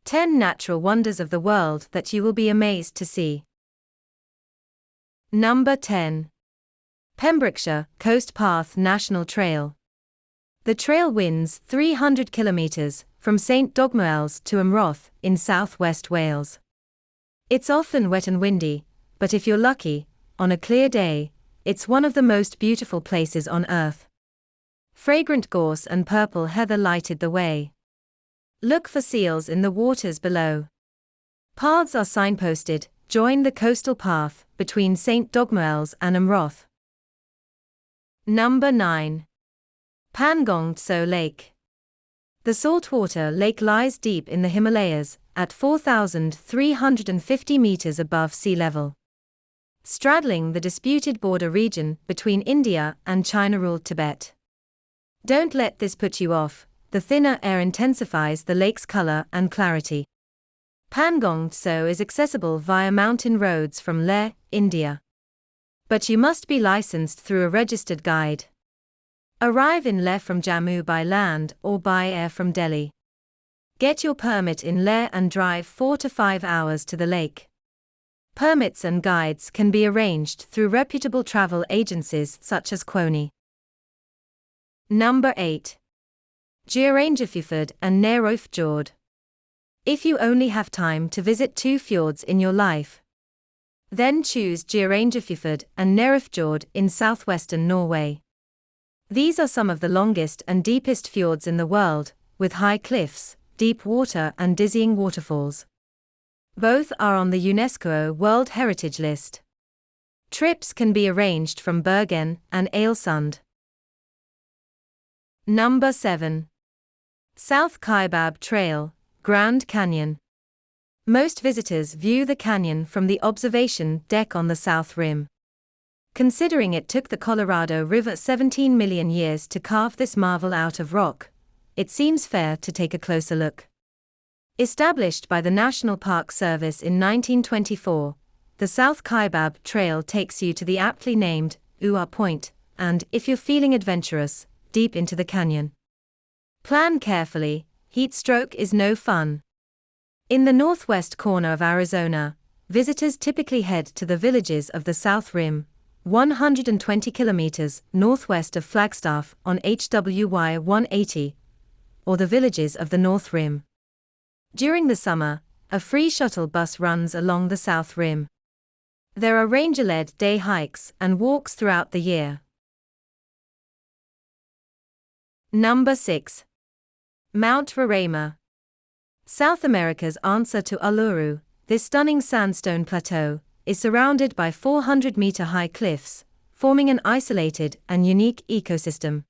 10 natural wonders of the world that you will be amazed to see. Number 10. Pembrokeshire Coast Path National Trail. The trail winds 300 kilometres from St Dogmaells to Amroth in southwest Wales. It's often wet and windy, but if you're lucky, on a clear day, it's one of the most beautiful places on earth. Fragrant gorse and purple heather lighted the way. Look for seals in the waters below. Paths are signposted. Join the coastal path between St Dogmaells and Amroth. Number 9. Pangong Tso Lake. The saltwater lake lies deep in the Himalayas, at 4,350 meters above sea level. Straddling the disputed border region between India and China-ruled Tibet. Don't let this put you off, the thinner air intensifies the lake's color and clarity. Pangong Tso is accessible via mountain roads from Leh, India. But you must be licensed through a registered guide. Arrive in Leh from Jammu by land or by air from Delhi. Get your permit in Leh and drive 4 to 5 hours to the lake. Permits and guides can be arranged through reputable travel agencies such as Quoni. Number 8. Geographic and Niagara. If you only have time to visit 2 fjords in your life, then choose geographic and Niagara in southwestern Norway. These are some of the longest and deepest fjords in the world, with high cliffs, deep water and dizzying waterfalls. Both are on the UNESCO World Heritage List. Trips can be arranged from Bergen and Ålesund. Number 7. South Kaibab Trail, Grand Canyon. Most visitors view the canyon from the observation deck on the south rim. Considering it took the Colorado River 17 million years to carve this marvel out of rock, it seems fair to take a closer look. Established by the National Park Service in 1924, the South Kaibab Trail takes you to the aptly named Ua Point, and, if you're feeling adventurous, deep into the canyon. Plan carefully, heat stroke is no fun. In the northwest corner of Arizona, visitors typically head to the villages of the South Rim, 120 kilometers northwest of Flagstaff on HWY 180, or the villages of the North Rim. During the summer, a free shuttle bus runs along the South Rim. There are ranger-led day hikes and walks throughout the year. Number 6. Mount Roraima. South America's answer to Uluru, this stunning sandstone plateau, is surrounded by 400-meter-high cliffs, forming an isolated and unique ecosystem.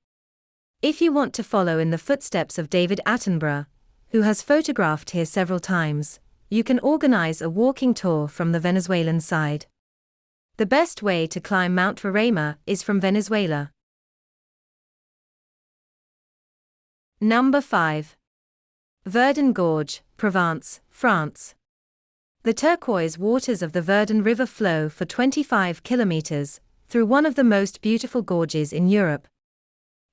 If you want to follow in the footsteps of David Attenborough, who has photographed here several times, you can organize a walking tour from the Venezuelan side. The best way to climb Mount Roraima is from Venezuela. Number 5. Verdun Gorge, Provence, France. The turquoise waters of the Verdun River flow for 25 kilometers through one of the most beautiful gorges in Europe.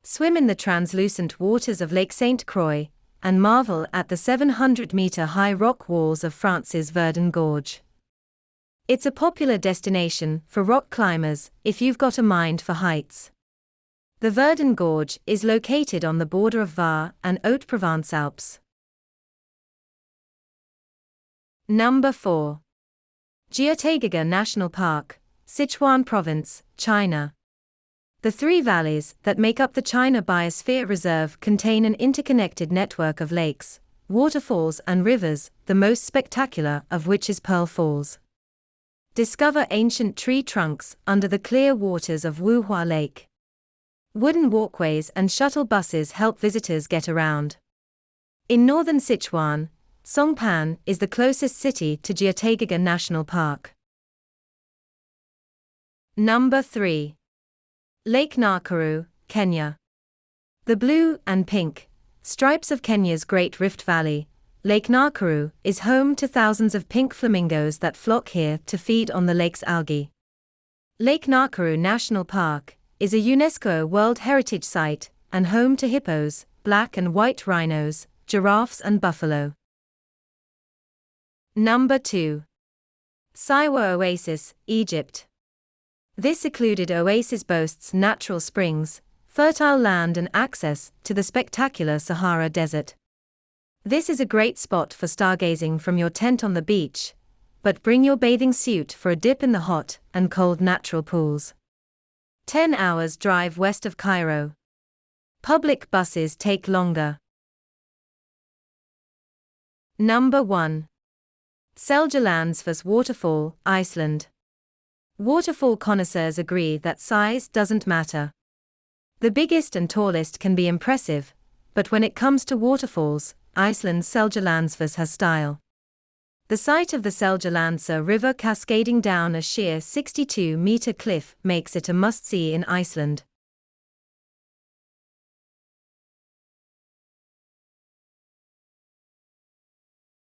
Swim in the translucent waters of Lake St. Croix and marvel at the 700-meter-high rock walls of France's Verdun Gorge. It's a popular destination for rock climbers if you've got a mind for heights. The Verdun Gorge is located on the border of Var and Haute-Provence Alps. Number 4. Geotaigaga National Park, Sichuan Province, China. The 3 valleys that make up the China Biosphere Reserve contain an interconnected network of lakes, waterfalls and rivers, the most spectacular of which is Pearl Falls. Discover ancient tree trunks under the clear waters of Wuhua Lake. Wooden walkways and shuttle buses help visitors get around. In northern Sichuan, Songpan is the closest city to Geotaigaga National Park. Number 3. Lake Nakuru, Kenya. The blue and pink stripes of Kenya's Great Rift Valley, Lake Nakuru is home to thousands of pink flamingos that flock here to feed on the lake's algae. Lake Nakuru National Park is a UNESCO World Heritage Site and home to hippos, black and white rhinos, giraffes and buffalo. Number 2. Siwa Oasis, Egypt. This secluded oasis boasts natural springs, fertile land and access to the spectacular Sahara Desert. This is a great spot for stargazing from your tent on the beach, but bring your bathing suit for a dip in the hot and cold natural pools. 10 hours drive west of Cairo. Public buses take longer. Number 1. Seljalandsfoss Waterfall, Iceland. Waterfall connoisseurs agree that size doesn't matter. The biggest and tallest can be impressive, but when it comes to waterfalls, Iceland's Seljalandsfoss has style. The sight of the Seljalandsá River cascading down a sheer 62-meter cliff makes it a must-see in Iceland.